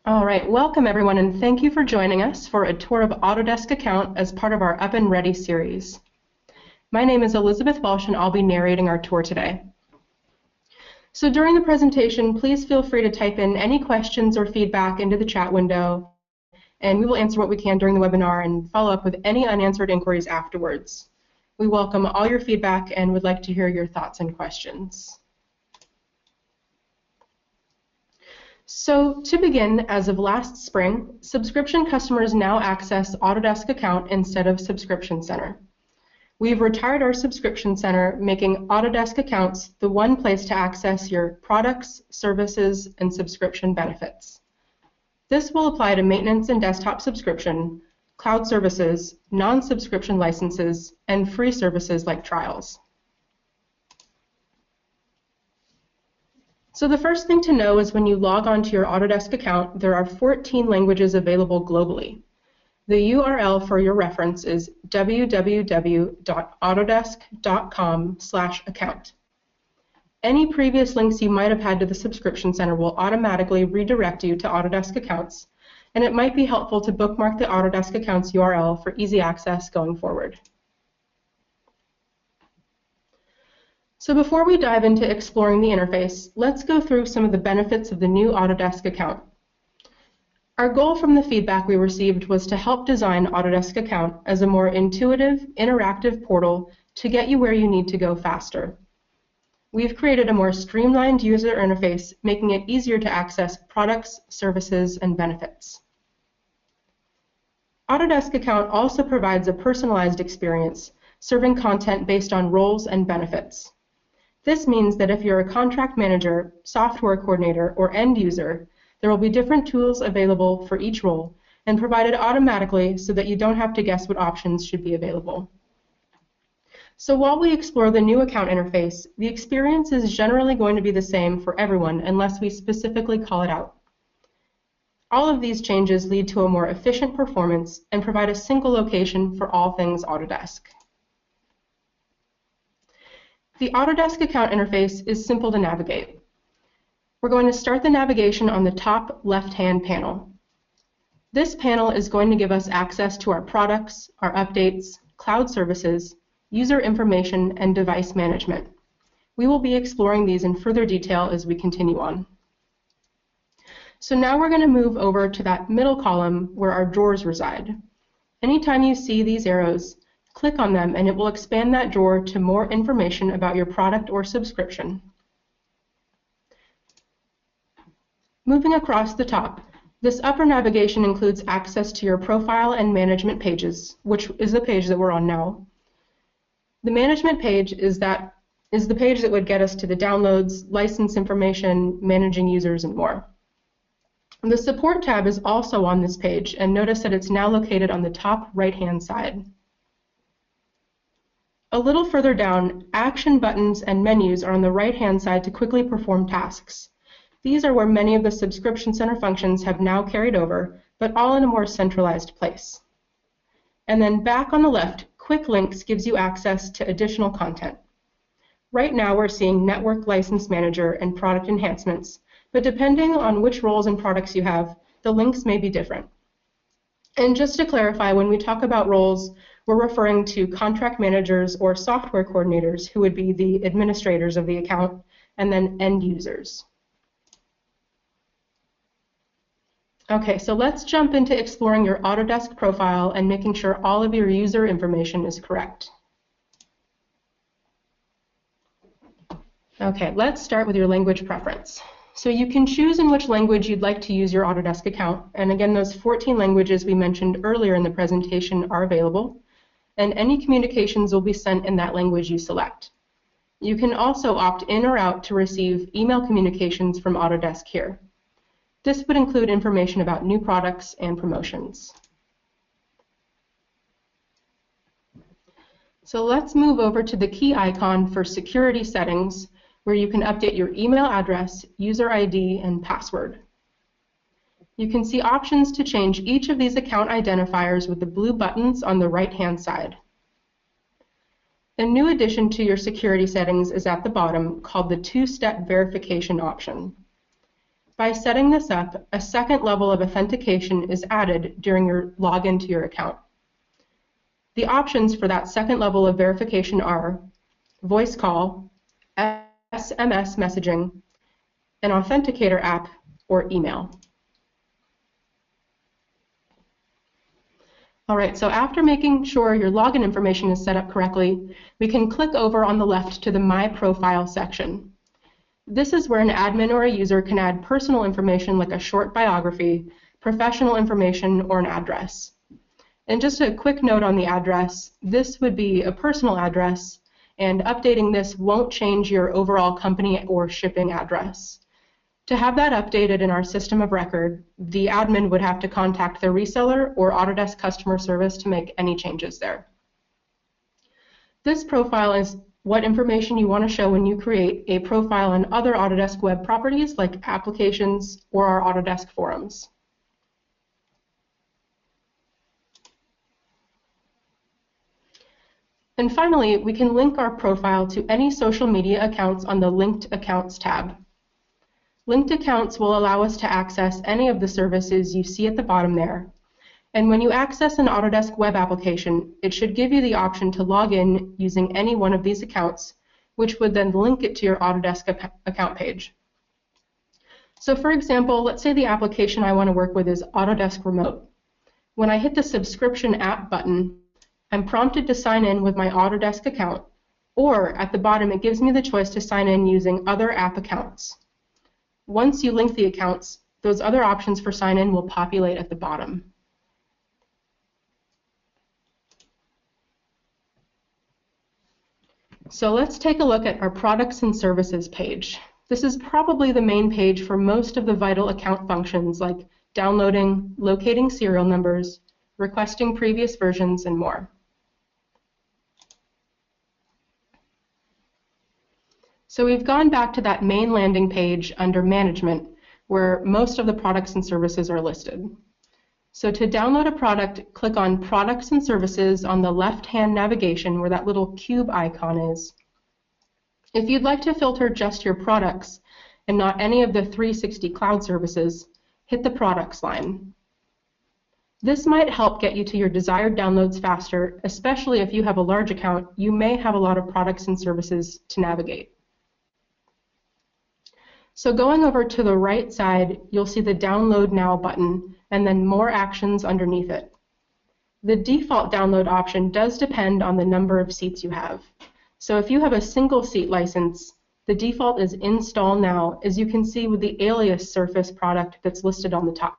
All right, welcome everyone, and thank you for joining us for a tour of Autodesk Account as part of our Up and Ready series. My name is Elizabeth Welsh, and I'll be narrating our tour today. So during the presentation, please feel free to type in any questions or feedback into the chat window, and we will answer what we can during the webinar and follow up with any unanswered inquiries afterwards. We welcome all your feedback and would like to hear your thoughts and questions. So to begin, as of last spring, subscription customers now access Autodesk Account instead of Subscription Center. We've retired our Subscription Center, making Autodesk Accounts the one place to access your products, services, and subscription benefits. This will apply to maintenance and desktop subscription, cloud services, non-subscription licenses, and free services like trials. So the first thing to know is when you log on to your Autodesk account, there are 14 languages available globally. The URL for your reference is www.autodesk.com/account. Any previous links you might have had to the Subscription Center will automatically redirect you to Autodesk Accounts, and it might be helpful to bookmark the Autodesk Accounts URL for easy access going forward. So before we dive into exploring the interface, let's go through some of the benefits of the new Autodesk account. Our goal from the feedback we received was to help design Autodesk Account as a more intuitive, interactive portal to get you where you need to go faster. We've created a more streamlined user interface, making it easier to access products, services, and benefits. Autodesk Account also provides a personalized experience, serving content based on roles and benefits. This means that if you're a contract manager, software coordinator, or end user, there will be different tools available for each role and provided automatically so that you don't have to guess what options should be available. So while we explore the new account interface, the experience is generally going to be the same for everyone unless we specifically call it out. All of these changes lead to a more efficient performance and provide a single location for all things Autodesk. The Autodesk account interface is simple to navigate. We're going to start the navigation on the top left-hand panel. This panel is going to give us access to our products, our updates, cloud services, user information, and device management. We will be exploring these in further detail as we continue on. So now we're going to move over to that middle column where our drawers reside. Anytime you see these arrows, click on them and it will expand that drawer to more information about your product or subscription. Moving across the top, this upper navigation includes access to your profile and management pages, which is the page that we're on now. The management page is the page that would get us to the downloads, license information, managing users, and more. The support tab is also on this page, and notice that it's now located on the top right-hand side. A little further down, action buttons and menus are on the right-hand side to quickly perform tasks. These are where many of the Subscription Center functions have now carried over, but all in a more centralized place. And then back on the left, Quick Links gives you access to additional content. Right now we're seeing Network License Manager and Product Enhancements, but depending on which roles and products you have, the links may be different. And just to clarify, when we talk about roles, we're referring to contract managers or software coordinators who would be the administrators of the account, and then end users. Okay, so let's jump into exploring your Autodesk profile and making sure all of your user information is correct. Okay, let's start with your language preference. So you can choose in which language you'd like to use your Autodesk account, and again, those 14 languages we mentioned earlier in the presentation are available, and any communications will be sent in that language you select. You can also opt in or out to receive email communications from Autodesk here. This would include information about new products and promotions. So let's move over to the key icon for security settings, where you can update your email address, user ID, and password. You can see options to change each of these account identifiers with the blue buttons on the right-hand side. A new addition to your security settings is at the bottom, called the two-step verification option. By setting this up, a second level of authentication is added during your login to your account. The options for that second level of verification are voice call, SMS messaging, an authenticator app, or email. All right, so after making sure your login information is set up correctly, we can click over on the left to the My Profile section. This is where an admin or a user can add personal information like a short biography, professional information, or an address. And just a quick note on the address, this would be a personal address, and updating this won't change your overall company or shipping address. To have that updated in our system of record, the admin would have to contact the reseller or Autodesk customer service to make any changes there. This profile is what information you want to show when you create a profile on other Autodesk web properties like applications or our Autodesk forums. And finally, we can link our profile to any social media accounts on the Linked Accounts tab. Linked accounts will allow us to access any of the services you see at the bottom there. And when you access an Autodesk web application, it should give you the option to log in using any one of these accounts, which would then link it to your Autodesk account page. So for example, let's say the application I want to work with is Autodesk Remote. When I hit the Subscription App button, I'm prompted to sign in with my Autodesk account, or at the bottom it gives me the choice to sign in using other app accounts. Once you link the accounts, those other options for sign-in will populate at the bottom. So let's take a look at our Products and Services page. This is probably the main page for most of the vital account functions like downloading, locating serial numbers, requesting previous versions, and more. So we've gone back to that main landing page under Management, where most of the products and services are listed. So to download a product, click on Products and Services on the left-hand navigation where that little cube icon is. If you'd like to filter just your products and not any of the 360 cloud services, hit the Products line. This might help get you to your desired downloads faster, especially if you have a large account. You may have a lot of products and services to navigate. So going over to the right side, you'll see the Download Now button and then more actions underneath it. The default download option does depend on the number of seats you have. So if you have a single seat license, the default is Install Now, as you can see with the Alias Surface product that's listed on the top.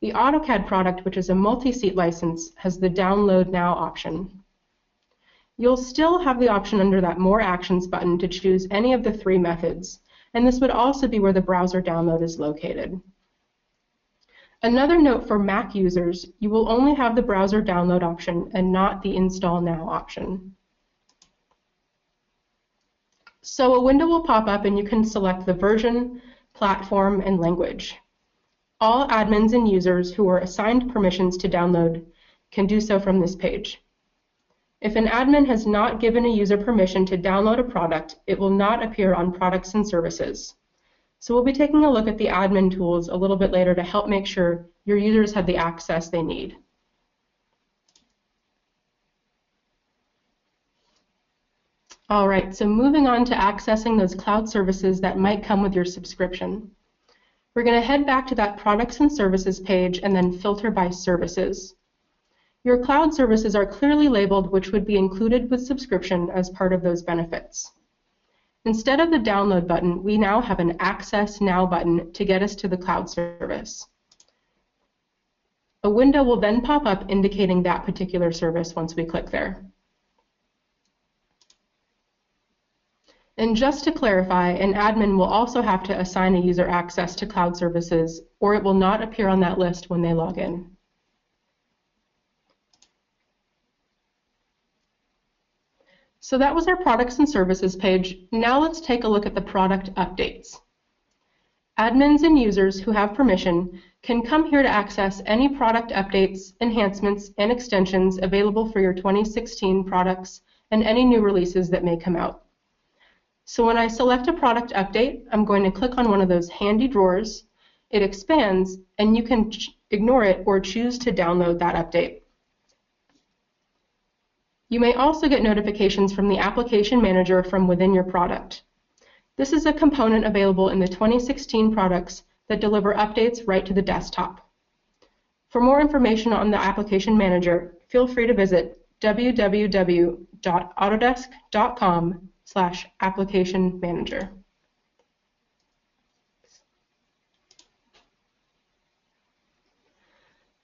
The AutoCAD product, which is a multi-seat license, has the Download Now option. You'll still have the option under that More Actions button to choose any of the three methods, and this would also be where the browser download is located. Another note for Mac users, you will only have the browser download option and not the Install Now option. So a window will pop up and you can select the version, platform, and language. All admins and users who are assigned permissions to download can do so from this page. If an admin has not given a user permission to download a product, it will not appear on Products and Services. So we'll be taking a look at the admin tools a little bit later to help make sure your users have the access they need. All right, so moving on to accessing those cloud services that might come with your subscription. We're going to head back to that Products and Services page and then filter by services. Your cloud services are clearly labeled, which would be included with subscription as part of those benefits. Instead of the download button, we now have an Access Now button to get us to the cloud service. A window will then pop up indicating that particular service once we click there. And just to clarify, an admin will also have to assign a user access to cloud services, or it will not appear on that list when they log in. So that was our Products and Services page. Now let's take a look at the product updates. Admins and users who have permission can come here to access any product updates, enhancements, and extensions available for your 2016 products and any new releases that may come out. So when I select a product update, I'm going to click on one of those handy drawers. It expands, and you can ignore it or choose to download that update. You may also get notifications from the Application Manager from within your product. This is a component available in the 2016 products that deliver updates right to the desktop. For more information on the Application Manager, feel free to visit www.autodesk.com/application manager.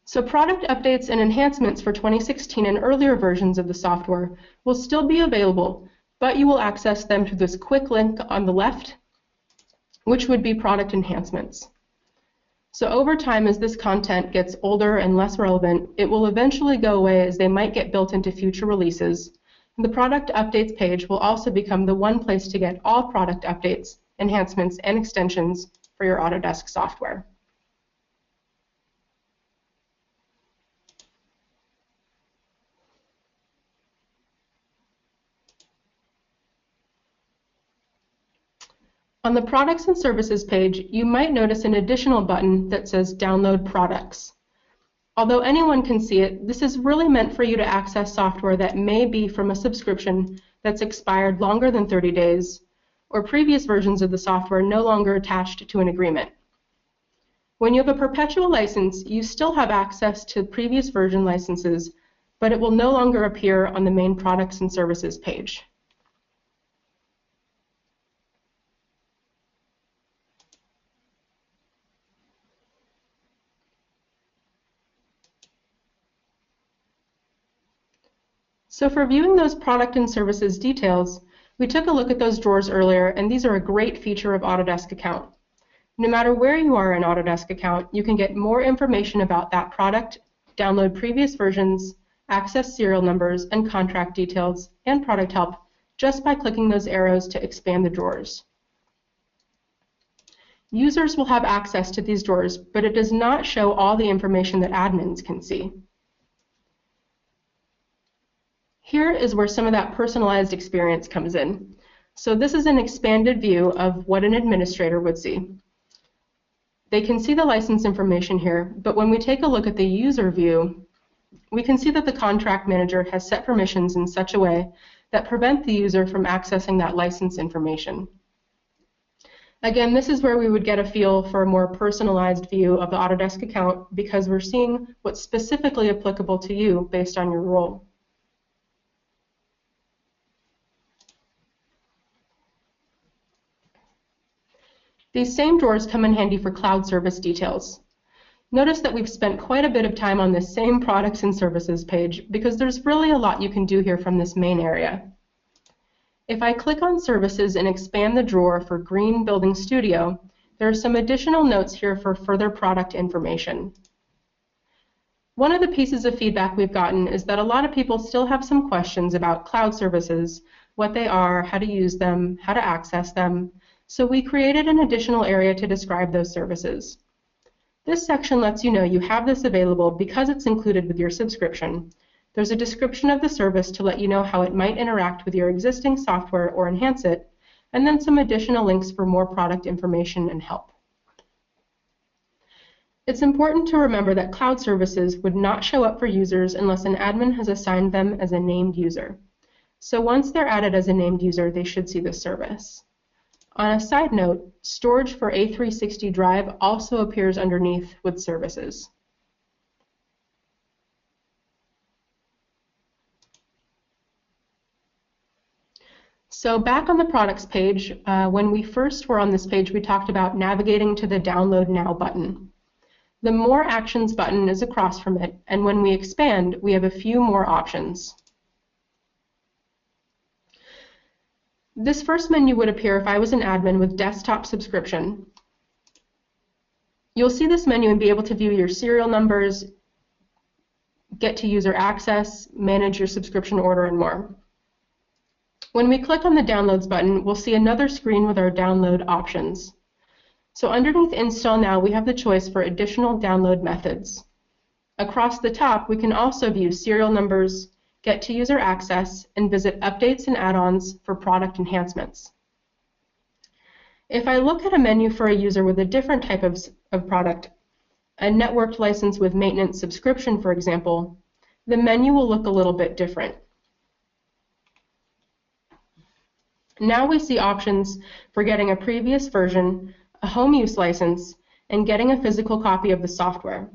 So product updates and enhancements for 2016 and earlier versions of the software will still be available, but you will access them through this quick link on the left, which would be product enhancements. So over time, as this content gets older and less relevant, it will eventually go away as they might get built into future releases. And the product updates page will also become the one place to get all product updates, enhancements, and extensions for your Autodesk software. On the Products and Services page, you might notice an additional button that says Download Products. Although anyone can see it, this is really meant for you to access software that may be from a subscription that's expired longer than 30 days, or previous versions of the software no longer attached to an agreement. When you have a perpetual license, you still have access to previous version licenses, but it will no longer appear on the main Products and Services page. So for viewing those product and services details, we took a look at those drawers earlier, and these are a great feature of Autodesk Account. No matter where you are in Autodesk Account, you can get more information about that product, download previous versions, access serial numbers and contract details, and product help just by clicking those arrows to expand the drawers. Users will have access to these drawers, but it does not show all the information that admins can see. Here is where some of that personalized experience comes in. So this is an expanded view of what an administrator would see. They can see the license information here, but when we take a look at the user view, we can see that the contract manager has set permissions in such a way that prevent the user from accessing that license information. Again, this is where we would get a feel for a more personalized view of the Autodesk account because we're seeing what's specifically applicable to you based on your role. These same drawers come in handy for cloud service details. Notice that we've spent quite a bit of time on this same products and services page because there's really a lot you can do here from this main area. If I click on services and expand the drawer for Green Building Studio, there are some additional notes here for further product information. One of the pieces of feedback we've gotten is that a lot of people still have some questions about cloud services, what they are, how to use them, how to access them. So we created an additional area to describe those services. This section lets you know you have this available because it's included with your subscription. There's a description of the service to let you know how it might interact with your existing software or enhance it, and then some additional links for more product information and help. It's important to remember that cloud services would not show up for users unless an admin has assigned them as a named user. So once they're added as a named user, they should see this service. On a side note, storage for A360 Drive also appears underneath with services. So back on the products page, when we first were on this page, we talked about navigating to the Download Now button. The More Actions button is across from it, and when we expand, we have a few more options. This first menu would appear if I was an admin with desktop subscription. You'll see this menu and be able to view your serial numbers, get to user access, manage your subscription order, and more. When we click on the Downloads button, we'll see another screen with our download options. So underneath Install Now, we have the choice for additional download methods. Across the top, we can also view serial numbers, get to user access, and visit updates and add-ons for product enhancements. If I look at a menu for a user with a different type of product, a networked license with maintenance subscription, for example, the menu will look a little bit different. Now we see options for getting a previous version, a home use license, and getting a physical copy of the software.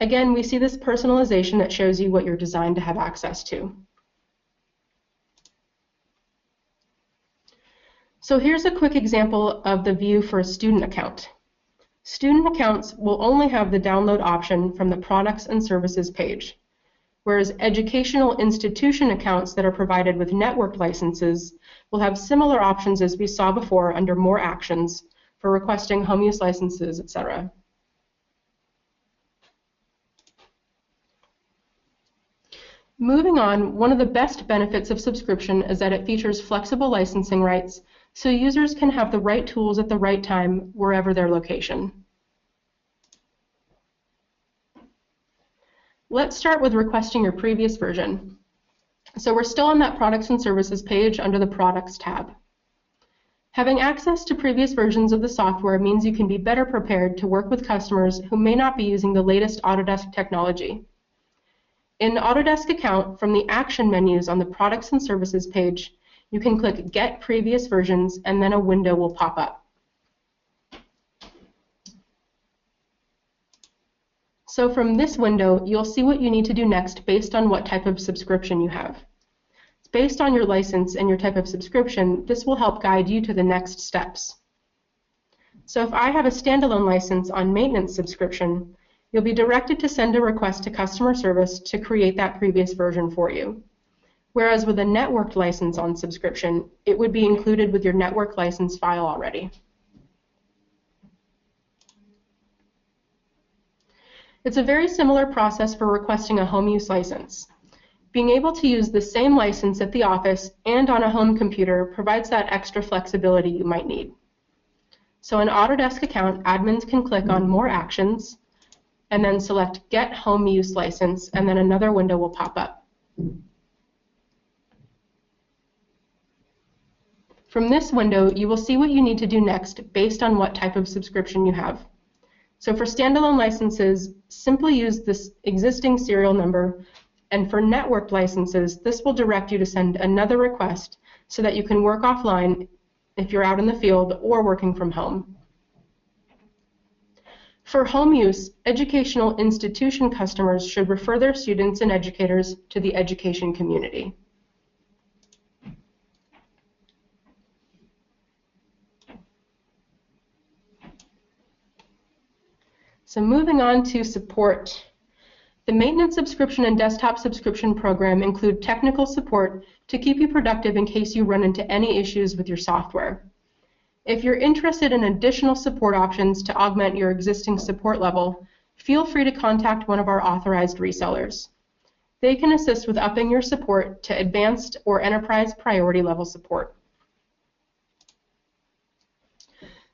Again, we see this personalization that shows you what you're designed to have access to. So here's a quick example of the view for a student account. Student accounts will only have the download option from the Products and Services page, whereas educational institution accounts that are provided with networked licenses will have similar options as we saw before under More Actions for requesting home use licenses, etc. Moving on, one of the best benefits of subscription is that it features flexible licensing rights, so users can have the right tools at the right time wherever their location. Let's start with requesting your previous version. So we're still on that Products and Services page under the Products tab. Having access to previous versions of the software means you can be better prepared to work with customers who may not be using the latest Autodesk technology. In Autodesk Account, from the Action menus on the Products and Services page, you can click Get Previous Versions, and then a window will pop up. So from this window, you'll see what you need to do next based on what type of subscription you have. Based on your license and your type of subscription, this will help guide you to the next steps. So if I have a standalone license on maintenance subscription, you'll be directed to send a request to customer service to create that previous version for you. Whereas with a networked license on subscription, it would be included with your network license file already. It's a very similar process for requesting a home use license. Being able to use the same license at the office and on a home computer provides that extra flexibility you might need. So in Autodesk Account, admins can click on More Actions and then select Get Home Use License, and then another window will pop up. From this window, you will see what you need to do next based on what type of subscription you have. So for standalone licenses, simply use this existing serial number, and for networked licenses, this will direct you to send another request so that you can work offline if you're out in the field or working from home. For home use, educational institution customers should refer their students and educators to the education community. So moving on to support. The maintenance subscription and desktop subscription program include technical support to keep you productive in case you run into any issues with your software. If you're interested in additional support options to augment your existing support level, feel free to contact one of our authorized resellers. They can assist with upping your support to advanced or enterprise priority level support.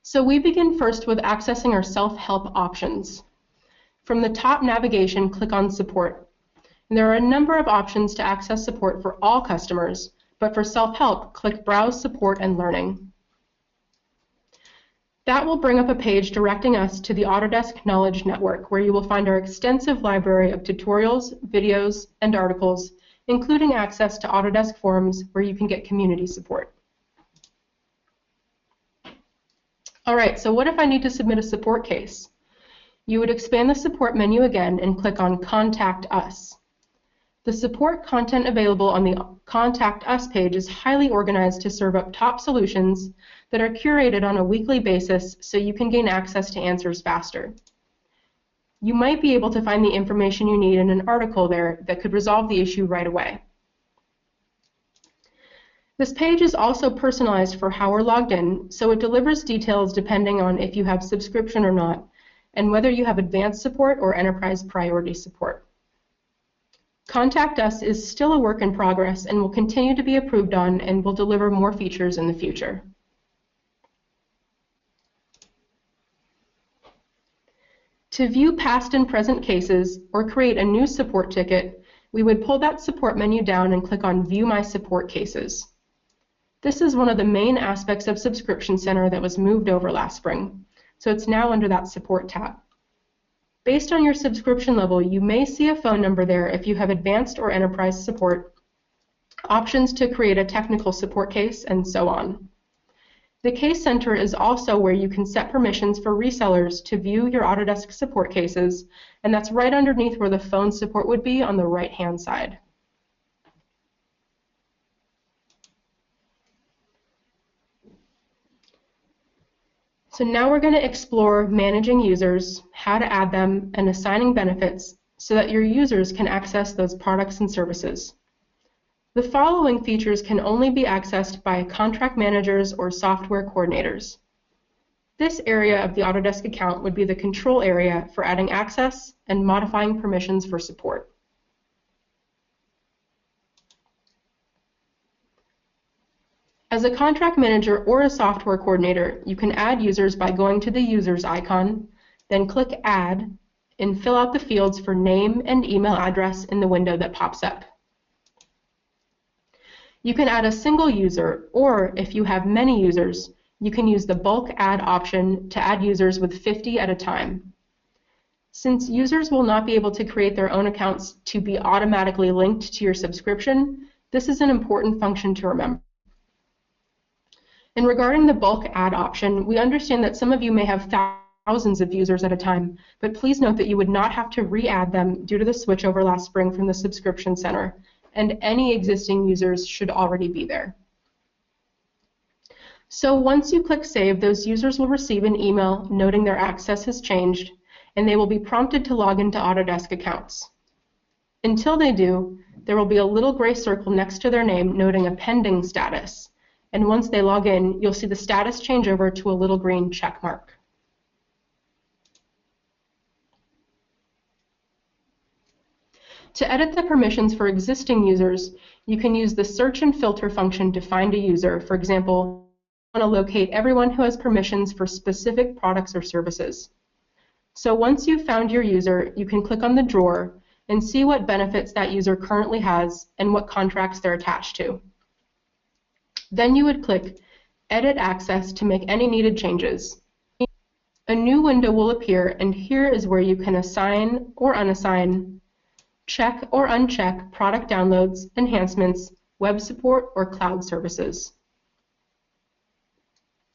So we begin first with accessing our self-help options. From the top navigation, click on Support. And there are a number of options to access support for all customers, but for self-help, click Browse Support and Learning. That will bring up a page directing us to the Autodesk Knowledge Network, where you will find our extensive library of tutorials, videos, and articles, including access to Autodesk forums where you can get community support. All right, so what if I need to submit a support case? You would expand the support menu again and click on Contact Us. The support content available on the Contact Us page is highly organized to serve up top solutions that are curated on a weekly basis so you can gain access to answers faster. You might be able to find the information you need in an article there that could resolve the issue right away. This page is also personalized for how we're logged in, so it delivers details depending on if you have subscription or not, and whether you have advanced support or enterprise priority support. Contact Us is still a work in progress and will continue to be improved on and will deliver more features in the future. To view past and present cases or create a new support ticket, we would pull that support menu down and click on View My Support Cases. This is one of the main aspects of Subscription Center that was moved over last spring, so it's now under that Support tab. Based on your subscription level, you may see a phone number there if you have advanced or enterprise support, options to create a technical support case, and so on. The Case Center is also where you can set permissions for resellers to view your Autodesk support cases, and that's right underneath where the phone support would be on the right-hand side. So now we're going to explore managing users, how to add them, and assigning benefits so that your users can access those products and services. The following features can only be accessed by contract managers or software coordinators. This area of the Autodesk account would be the control area for adding access and modifying permissions for support. As a contract manager or a software coordinator, you can add users by going to the Users icon, then click Add, and fill out the fields for name and email address in the window that pops up. You can add a single user, or if you have many users, you can use the bulk add option to add users with 50 at a time. Since users will not be able to create their own accounts to be automatically linked to your subscription, this is an important function to remember. And regarding the bulk add option, we understand that some of you may have thousands of users at a time, but please note that you would not have to re-add them due to the switchover last spring from the Subscription Center, and any existing users should already be there. So once you click Save, those users will receive an email noting their access has changed, and they will be prompted to log into Autodesk accounts. Until they do, there will be a little gray circle next to their name noting a pending status. And once they log in, you'll see the status change over to a little green check mark. To edit the permissions for existing users, you can use the search and filter function to find a user. For example, you want to locate everyone who has permissions for specific products or services. So once you've found your user, you can click on the drawer and see what benefits that user currently has and what contracts they're attached to. Then you would click Edit Access to make any needed changes. A new window will appear, and here is where you can assign or unassign, check or uncheck product downloads, enhancements, web support, or cloud services.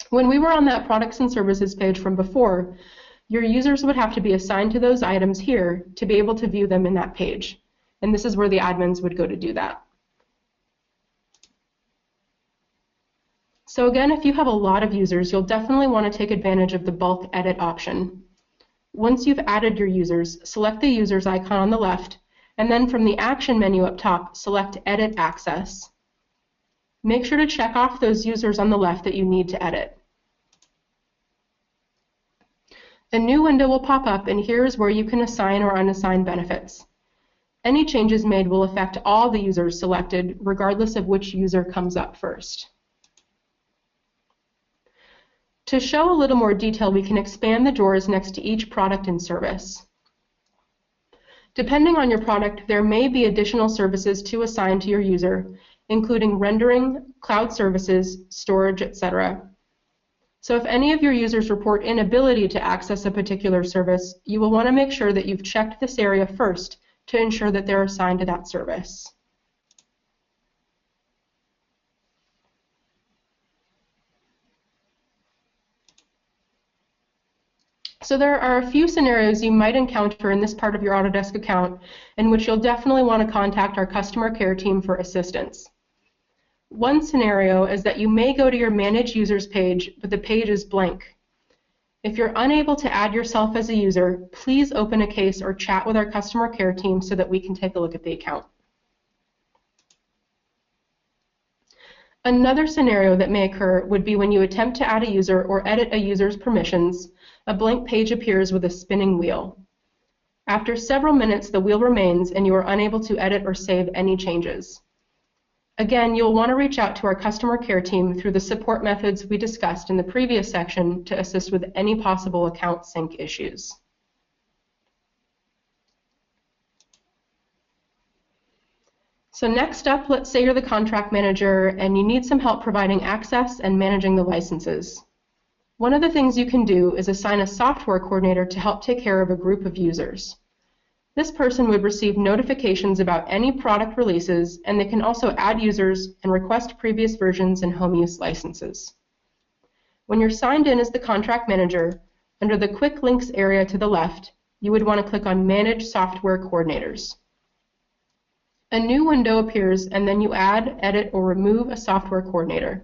When we were on that products and services page from before, your users would have to be assigned to those items here to be able to view them in that page. And this is where the admins would go to do that. So again, if you have a lot of users, you'll definitely want to take advantage of the bulk edit option. Once you've added your users, select the users icon on the left, and then from the action menu up top, select Edit Access. Make sure to check off those users on the left that you need to edit. A new window will pop up, and here is where you can assign or unassign benefits. Any changes made will affect all the users selected, regardless of which user comes up first. To show a little more detail, we can expand the drawers next to each product and service. Depending on your product, there may be additional services to assign to your user, including rendering, cloud services, storage, etc. So if any of your users report inability to access a particular service, you will want to make sure that you've checked this area first to ensure that they're assigned to that service. So there are a few scenarios you might encounter in this part of your Autodesk account in which you'll definitely want to contact our customer care team for assistance. One scenario is that you may go to your Manage Users page, but the page is blank. If you're unable to add yourself as a user, please open a case or chat with our customer care team so that we can take a look at the account. Another scenario that may occur would be when you attempt to add a user or edit a user's permissions, a blank page appears with a spinning wheel. After several minutes, the wheel remains and you are unable to edit or save any changes. Again, you'll want to reach out to our customer care team through the support methods we discussed in the previous section to assist with any possible account sync issues. So next up, let's say you're the contract manager and you need some help providing access and managing the licenses. One of the things you can do is assign a software coordinator to help take care of a group of users. This person would receive notifications about any product releases, and they can also add users and request previous versions and home use licenses. When you're signed in as the contract manager, under the Quick Links area to the left, you would want to click on Manage Software Coordinators. A new window appears, and then you add, edit, or remove a software coordinator.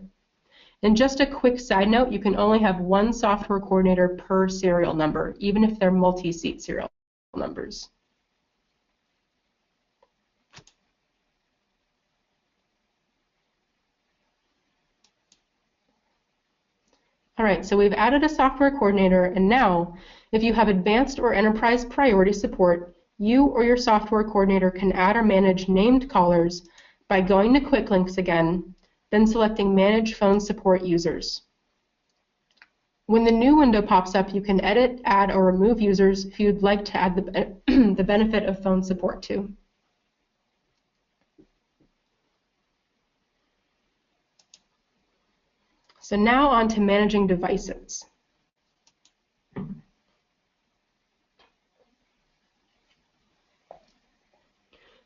And just a quick side note, you can only have one software coordinator per serial number, even if they're multi-seat serial numbers. All right, so we've added a software coordinator, and now, if you have advanced or enterprise priority support, you or your software coordinator can add or manage named callers by going to Quick Links again, then selecting Manage Phone Support Users. When the new window pops up, you can edit, add, or remove users if you'd like to add the benefit of phone support to. So now on to managing devices.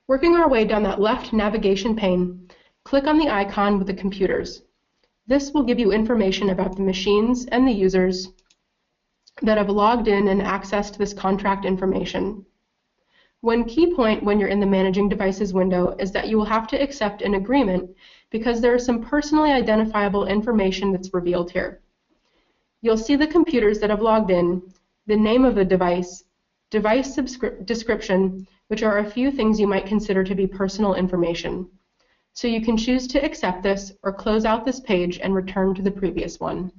Working our way down that left navigation pane, click on the icon with the computers. This will give you information about the machines and the users that have logged in and accessed this contract information. One key point when you're in the Managing Devices window is that you will have to accept an agreement because there is some personally identifiable information that's revealed here. You'll see the computers that have logged in, the name of the device, device description, which are a few things you might consider to be personal information. So you can choose to accept this or close out this page and return to the previous one.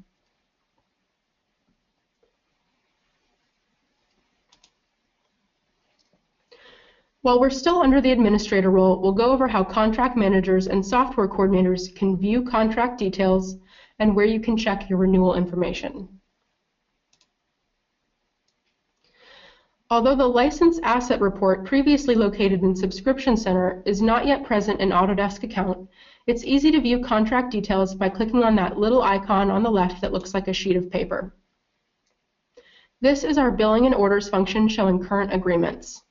While we're still under the administrator role, we'll go over how contract managers and software coordinators can view contract details and where you can check your renewal information. Although the License Asset Report previously located in Subscription Center is not yet present in Autodesk Account, it's easy to view contract details by clicking on that little icon on the left that looks like a sheet of paper. This is our Billing and Orders function showing current agreements.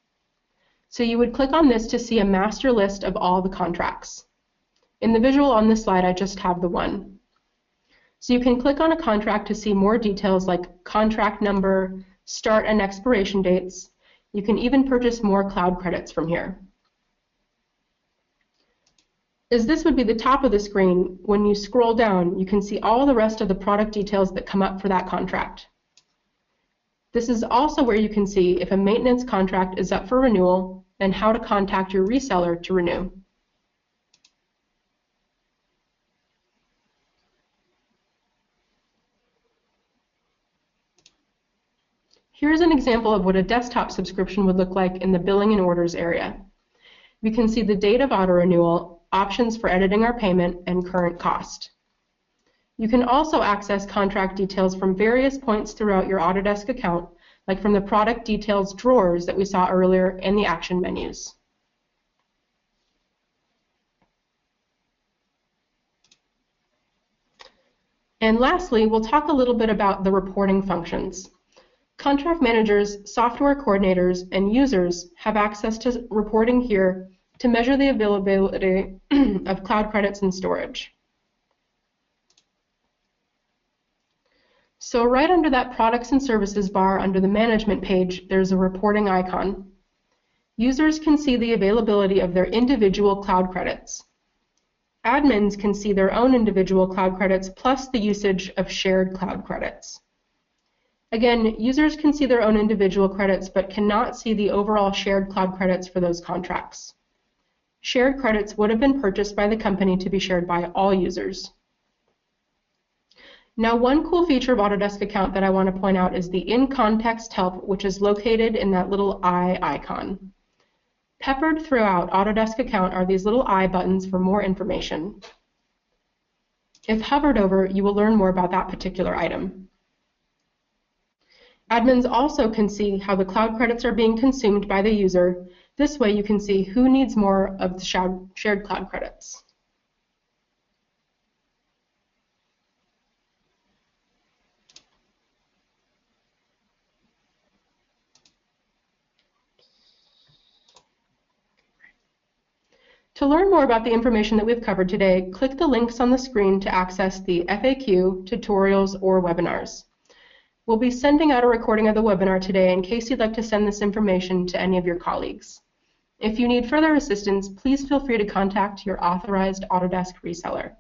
So you would click on this to see a master list of all the contracts. In the visual on this slide, I just have the one. So you can click on a contract to see more details like contract number, start and expiration dates. You can even purchase more cloud credits from here. As this would be the top of the screen, when you scroll down, you can see all the rest of the product details that come up for that contract. This is also where you can see if a maintenance contract is up for renewal and how to contact your reseller to renew. Here's an example of what a desktop subscription would look like in the Billing and Orders area. We can see the date of auto renewal, options for editing our payment, and current cost. You can also access contract details from various points throughout your Autodesk account, like from the product details drawers that we saw earlier and the action menus. And lastly, we'll talk a little bit about the reporting functions. Contract managers, software coordinators, and users have access to reporting here to measure the availability of cloud credits and storage. So right under that Products and Services bar under the Management page, there's a reporting icon. Users can see the availability of their individual cloud credits. Admins can see their own individual cloud credits plus the usage of shared cloud credits. Again, users can see their own individual credits but cannot see the overall shared cloud credits for those contracts. Shared credits would have been purchased by the company to be shared by all users. Now, one cool feature of Autodesk Account that I want to point out is the in-context help, which is located in that little eye icon. Peppered throughout Autodesk Account are these little eye buttons for more information. If hovered over, you will learn more about that particular item. Admins also can see how the cloud credits are being consumed by the user, This way you can see who needs more of the shared cloud credits. To learn more about the information that we've covered today, click the links on the screen to access the FAQ, tutorials, or webinars. We'll be sending out a recording of the webinar today in case you'd like to send this information to any of your colleagues. If you need further assistance, please feel free to contact your authorized Autodesk reseller.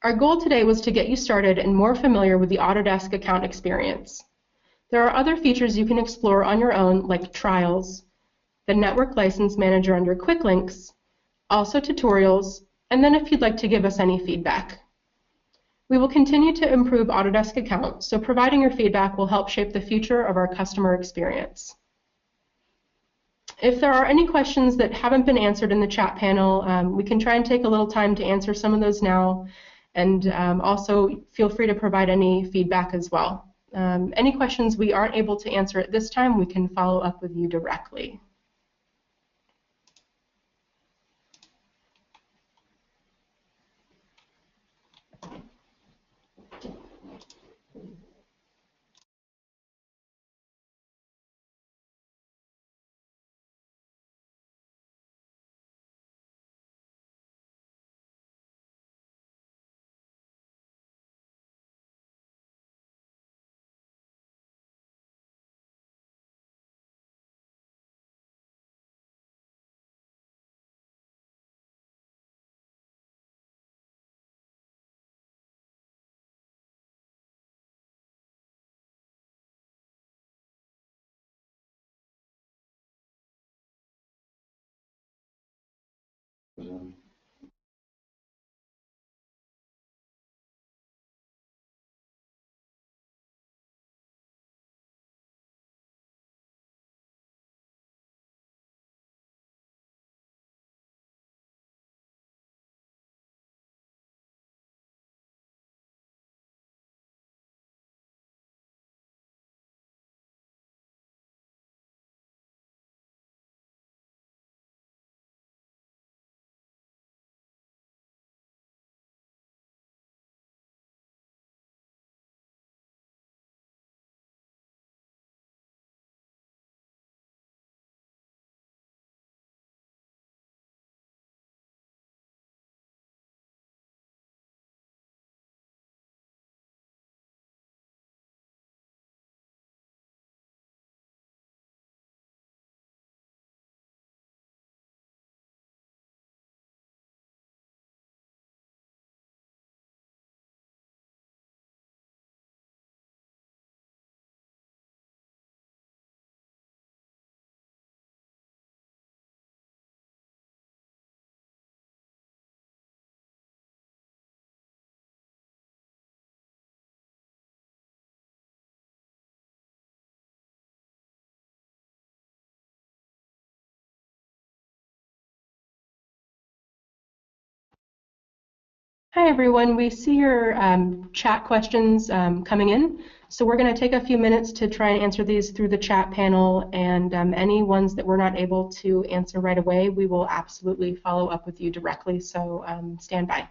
Our goal today was to get you started and more familiar with the Autodesk Account experience. There are other features you can explore on your own, like trials, the Network License Manager under Quick Links, also tutorials, and then if you'd like to give us any feedback. We will continue to improve Autodesk Account, so providing your feedback will help shape the future of our customer experience. If there are any questions that haven't been answered in the chat panel, we can try and take a little time to answer some of those now, and also feel free to provide any feedback as well. Any questions we aren't able to answer at this time, we can follow up with you directly. Hi everyone, we see your chat questions coming in, so we're going to take a few minutes to try and answer these through the chat panel, and any ones that we're not able to answer right away, we will absolutely follow up with you directly, so stand by.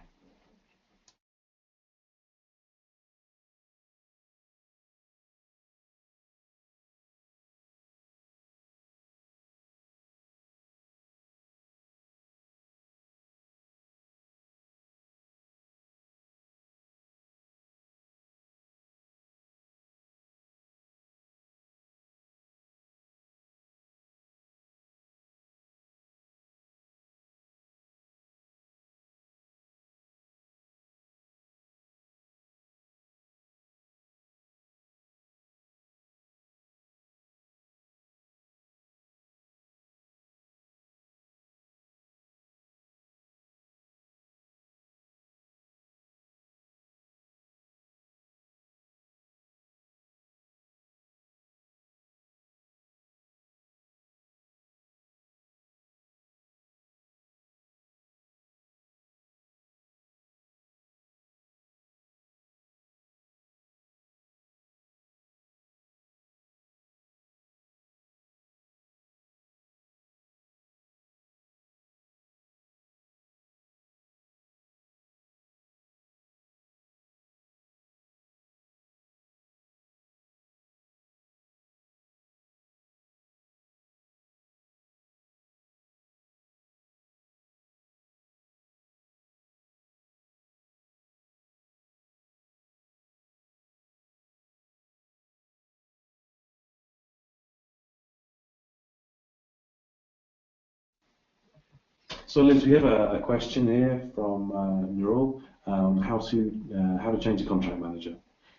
So Liz, we have a question here from Nurul, how to change the contract manager.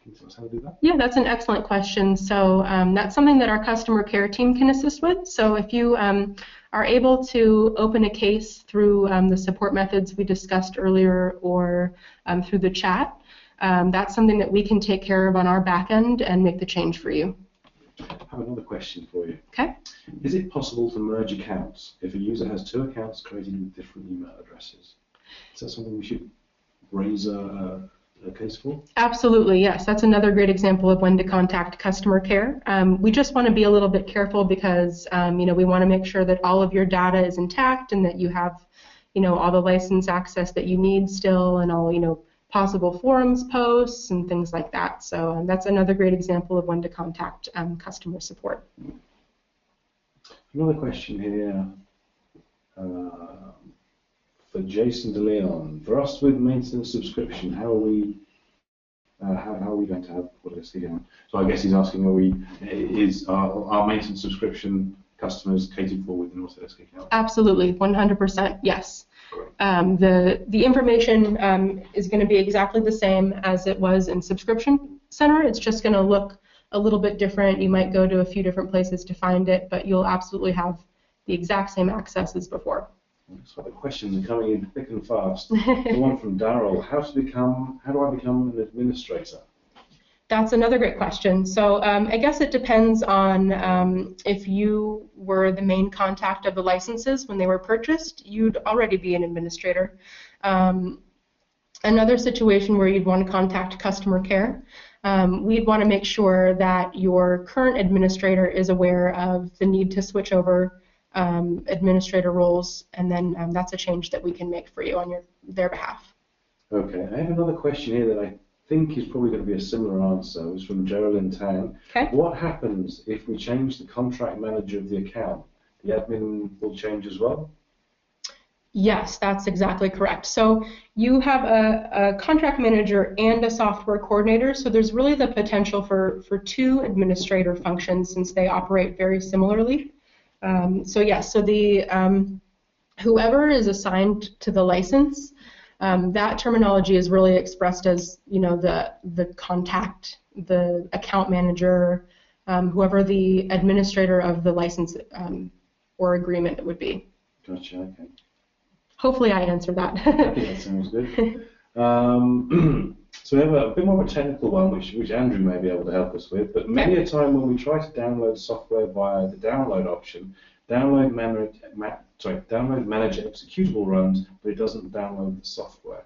Can you tell us how to do that? Yeah, that's an excellent question. So that's something that our customer care team can assist with. So if you are able to open a case through the support methods we discussed earlier or through the chat, that's something that we can take care of on our back end and make the change for you. I have another question for you. Okay. Is it possible to merge accounts if a user has 2 accounts created with different email addresses? Is that something we should raise a case for? Absolutely, yes. That's another great example of when to contact customer care. We just want to be a little bit careful because we want to make sure that all of your data is intact and that you have all the license access that you need still and all possible forums posts and things like that. So that's another great example of when to contact customer support. Another question here for Jason DeLeon. For us with maintenance subscription, how are we going to have Autodesk Account? So I guess he's asking, is our maintenance subscription customers catered for with an Autodesk Account? Absolutely, 100%, yes. The information is going to be exactly the same as it was in Subscription Center. It's just going to look a little bit different. You might go to a few different places to find it, but you'll absolutely have the exact same access as before. So the questions are coming in thick and fast. The one from Daryl, how do I become an administrator? That's another great question. So I guess it depends on if you were the main contact of the licenses when they were purchased, you'd already be an administrator. Another situation where you'd want to contact customer care, we'd want to make sure that your current administrator is aware of the need to switch over administrator roles, and then that's a change that we can make for you on their behalf. Okay, I have another question here that I think is probably going to be a similar answer. It's from Geraldine Tan. Okay. What happens if we change the contract manager of the account? The admin will change as well? Yes, that's exactly correct. So you have a contract manager and a software coordinator, so there's really the potential for 2 administrator functions since they operate very similarly. So the whoever is assigned to the license, that terminology is really expressed as the contact, the account manager, whoever the administrator of the license or agreement would be. Gotcha. Okay. Hopefully I answered that. I think that sounds good. So we have a bit more of a technical one, which Andrew may be able to help us with. But many a time when we try to download software via the download option, download manager executable runs, but it doesn't download the software.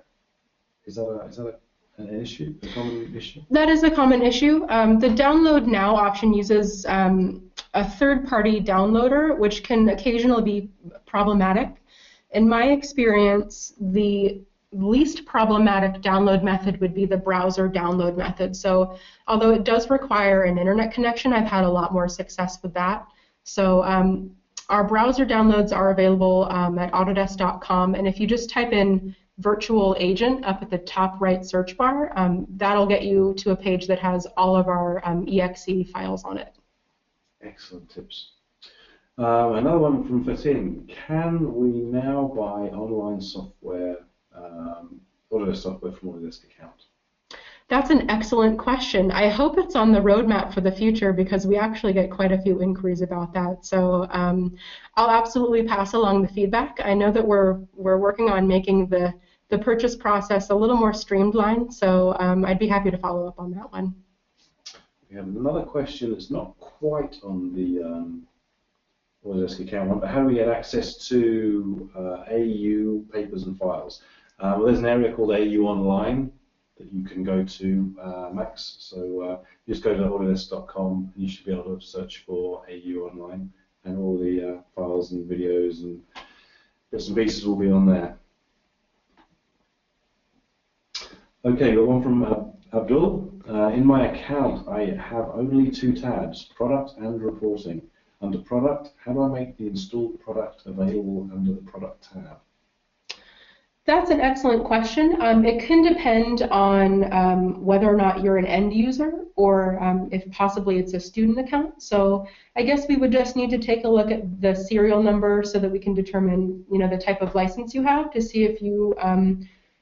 Is that an issue? A common issue? That is a common issue. The download now option uses a third-party downloader, which can occasionally be problematic. In my experience, the least problematic download method would be the browser download method. So although it does require an internet connection, I've had a lot more success with that. So our browser downloads are available at Autodesk.com, and if you just type in virtual agent up at the top right search bar, that'll get you to a page that has all of our exe files on it. Excellent tips. Another one from Fatin. Can we now buy online software, Autodesk software from Autodesk Account? That's an excellent question. I hope it's on the roadmap for the future because we actually get quite a few inquiries about that. So I'll absolutely pass along the feedback. I know that we're working on making the purchase process a little more streamlined, so I'd be happy to follow up on that one. We have another question that's not quite on the Autodesk Account, but how do we get access to AU papers and files? Well, there's an area called AU Online that you can go to, Max. So you just go to Autodesk.com and you should be able to search for AU Online, and all the files and videos and bits and pieces will be on there. Okay, got one from Abdul. In my account, I have only 2 tabs, Product and Reporting. Under Product, how do I make the installed product available under the Product tab? That's an excellent question. It can depend on whether or not you're an end user or if possibly it's a student account. So I guess we would just need to take a look at the serial number so that we can determine, the type of license you have to see if you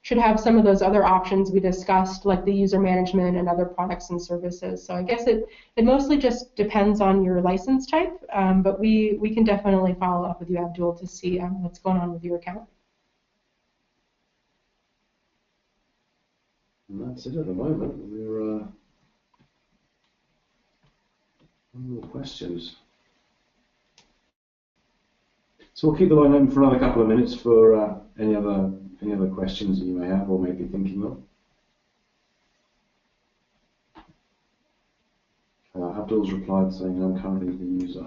should have some of those other options we discussed, like the user management and other products and services. So I guess it mostly just depends on your license type, but we can definitely follow up with you, Abdul, to see what's going on with your account. And that's it at the moment. We're no more questions. So we'll keep the line open for another couple of minutes for any other questions that you may have or may be thinking of. Abdul's replied saying I'm currently the user.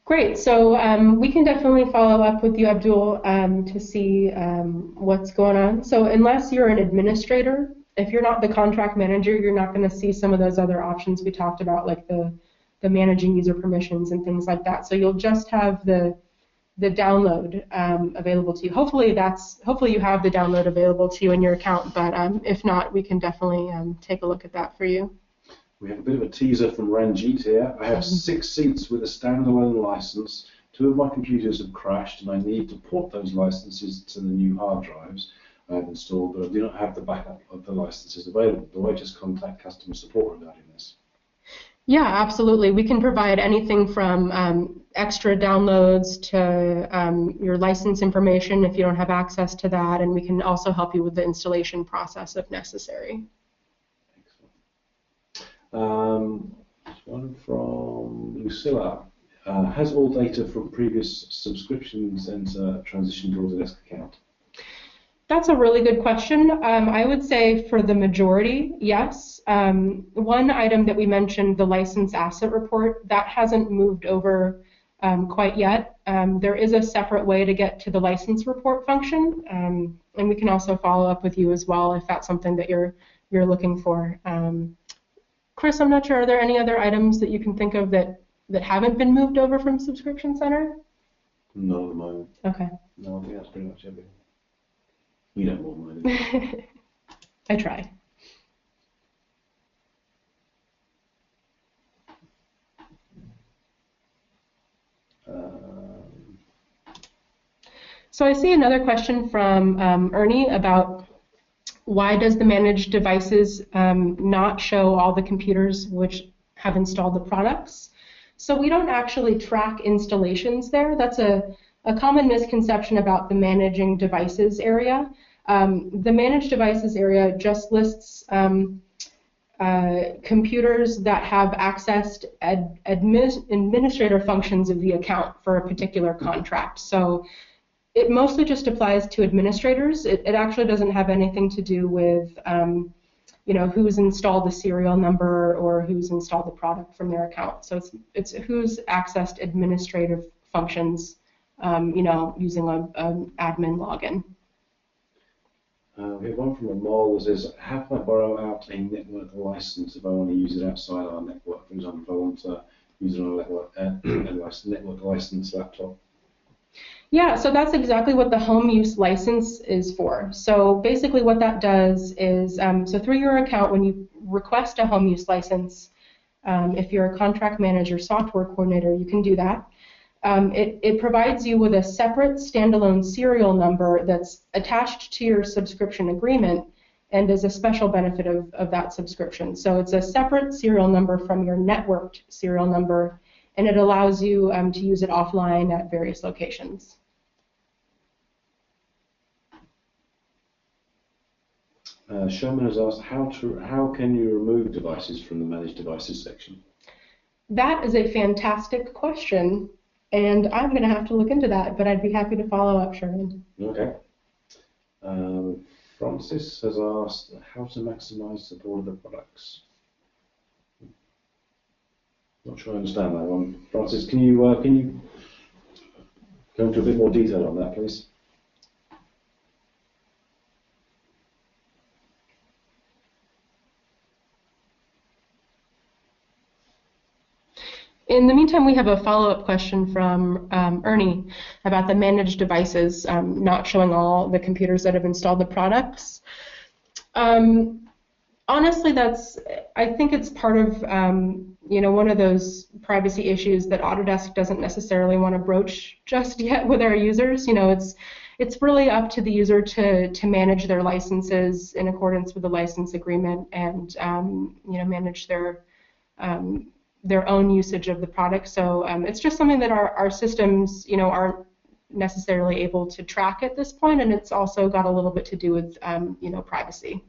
Great. So we can definitely follow up with you, Abdul, to see what's going on. So unless you're an administrator, if you're not the contract manager, you're not going to see some of those other options we talked about, like the managing user permissions and things like that. So you'll just have the download available to you. Hopefully you have the download available to you in your account, but if not, we can definitely take a look at that for you. We have a bit of a teaser from Ranjit here. I have 6 seats with a standalone license. 2 of my computers have crashed and I need to port those licenses to the new hard drives I have installed, but I do not have the backup of the licenses available. Do I just contact customer support regarding this? Yeah, absolutely. We can provide anything from extra downloads to your license information if you don't have access to that, and we can also help you with the installation process if necessary. One from Lucilla. Has all data from previous subscription center transitioned to Autodesk Account? That's a really good question. I would say for the majority, yes. One item that we mentioned, the license asset report, that hasn't moved over quite yet. There is a separate way to get to the license report function, and we can also follow up with you as well if that's something that you're looking for. Chris, I'm not sure, are there any other items that you can think of that haven't been moved over from Subscription Center? No, at the moment. Okay. No, I think that's pretty much everything. You don't want mine. I try. So I see another question from Ernie about why does the managed devices not show all the computers which have installed the products? So we don't actually track installations there. That's a common misconception about the managing devices area. The managed devices area just lists computers that have accessed administrator functions of the account for a particular contract. So it mostly just applies to administrators. It actually doesn't have anything to do with who's installed the serial number or who's installed the product from their account. So it's who's accessed administrative functions, using an admin login. We have one from a mole that says, how can I borrow out a network license if I want to use it outside our network? For example, if I want to use it on a network license laptop. Yeah, so that's exactly what the home use license is for. So basically what that does is, so through your account, when you request a home use license, if you're a contract manager, software coordinator, you can do that. It provides you with a separate standalone serial number that's attached to your subscription agreement and is a special benefit of that subscription. So it's a separate serial number from your networked serial number, and it allows you to use it offline at various locations. Sherman has asked, how can you remove devices from the Manage Devices section? That is a fantastic question, and I'm going to have to look into that, but I'd be happy to follow up, Sherman. Okay. Francis has asked, how to maximize support of the products? Not sure I understand that one. Francis, can you go into a bit more detail on that, please? In the meantime, we have a follow-up question from Ernie about the managed devices not showing all the computers that have installed the products. Honestly, I think it's part of one of those privacy issues that Autodesk doesn't necessarily want to broach just yet with our users. It's really up to the user to manage their licenses in accordance with the license agreement and manage their own usage of the product. So it's just something that our systems aren't necessarily able to track at this point, and it's also got a little bit to do with privacy.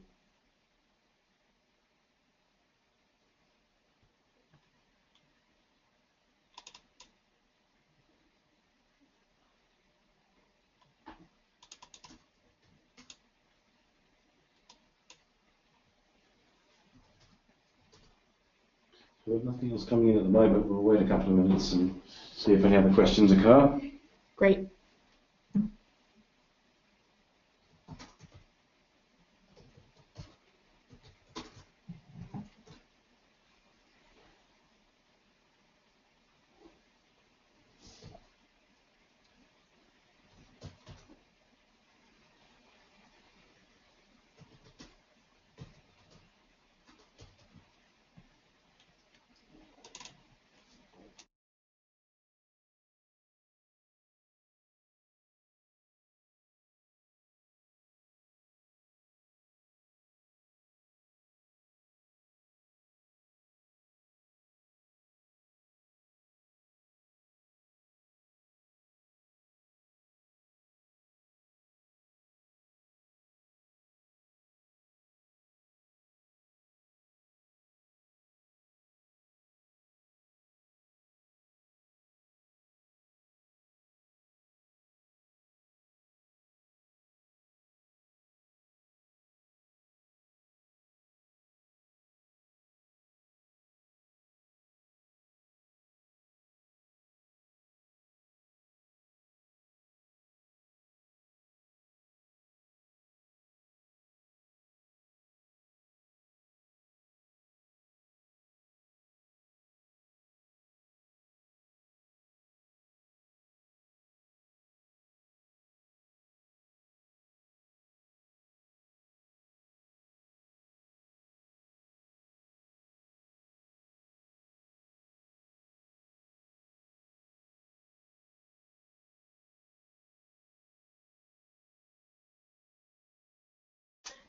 We have nothing else coming in at the moment. We'll wait a couple of minutes and see if any other questions occur. Great.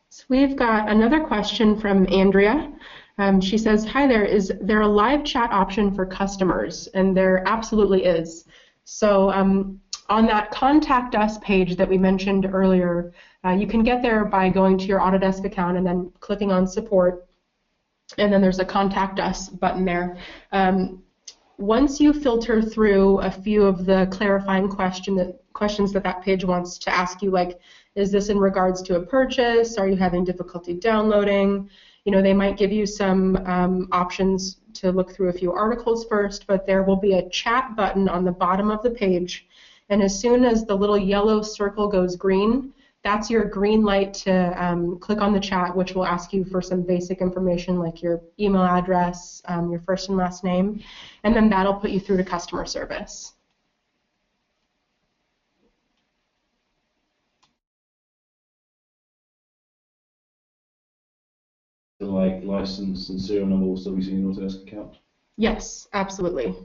So we've got another question from Andrea. She says, hi there, is there a live chat option for customers? And there absolutely is. So on that Contact Us page that we mentioned earlier, you can get there by going to your Autodesk account and then clicking on Support. And then there's a Contact Us button there. Once you filter through a few of the clarifying questions that page wants to ask you, like, is this in regards to a purchase? Are you having difficulty downloading? They might give you some options to look through a few articles first, but there will be a chat button on the bottom of the page. And as soon as the little yellow circle goes green, that's your green light to click on the chat, which will ask you for some basic information like your email address, your first and last name, and then that'll put you through to customer service. Like license and serial number will still be seen in Autodesk account? Yes, absolutely.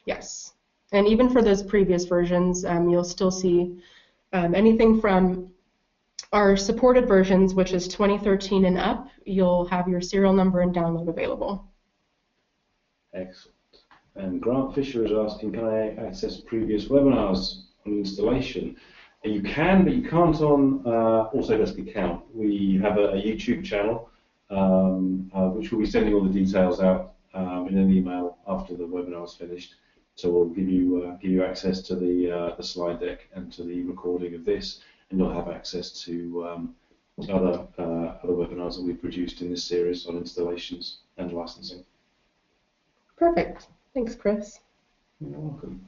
Yes. And even for those previous versions, you'll still see anything from our supported versions, which is 2013 and up, you'll have your serial number and download available. Excellent. And Grant Fisher is asking, can I access previous webinars on installation? And you can, but you can't on Autodesk account. We have a YouTube channel, which we'll be sending all the details out in an email after the webinar is finished. So we'll give you access to the slide deck and to the recording of this, and you'll have access to other webinars that we've produced in this series on installations and licensing. Perfect. Thanks, Chris. You're welcome.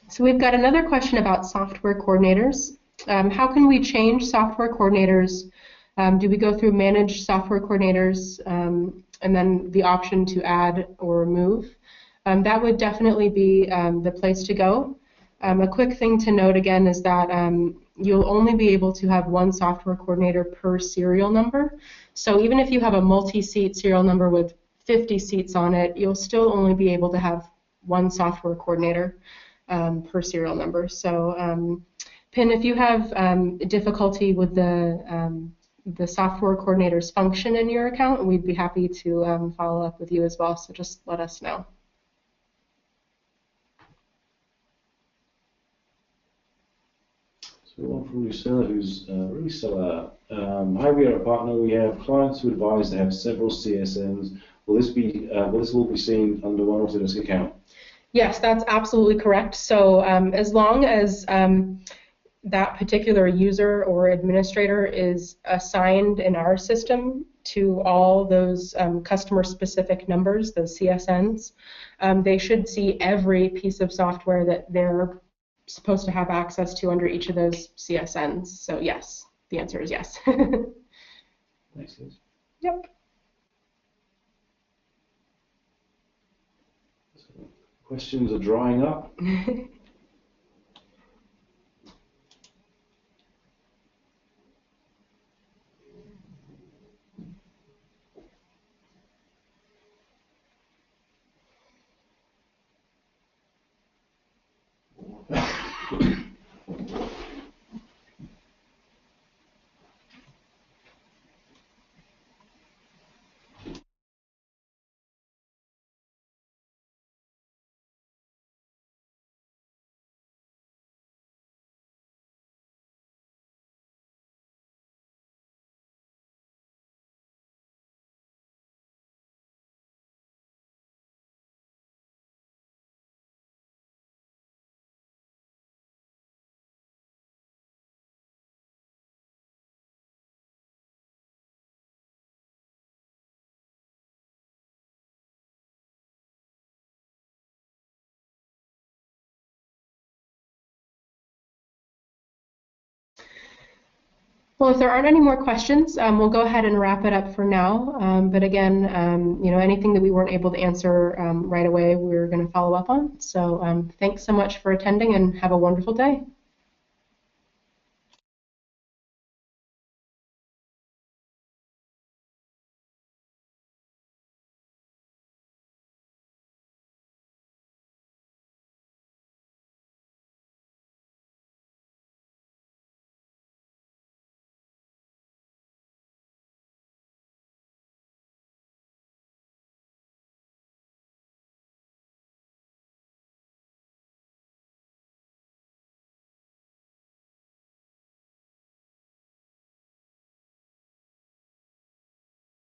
So we've got another question about software coordinators. How can we change software coordinators? Do we go through Manage Software Coordinators and then the option to add or remove? that would definitely be the place to go. A quick thing to note again is that you'll only be able to have one software coordinator per serial number. So even if you have a multi-seat serial number with 50 seats on it, you'll still only be able to have one software coordinator per serial number. So Pin, if you have difficulty with the software coordinator's function in your account, we'd be happy to follow up with you as well, so just let us know. So one from Lucilla, who's a reseller. Hi, we are a partner. We have clients who advise to have several CSNs. Will this all be seen under one Autodesk account? Yes, that's absolutely correct. So as long as that particular user or administrator is assigned in our system to all those customer-specific numbers, those CSNs, they should see every piece of software that they're supposed to have access to under each of those CSNs. So yes, the answer is yes. Makes sense. Yep. So questions are drying up. Well, if there aren't any more questions, we'll go ahead and wrap it up for now. But again, anything that we weren't able to answer right away, we're going to follow up on. So thanks so much for attending and have a wonderful day.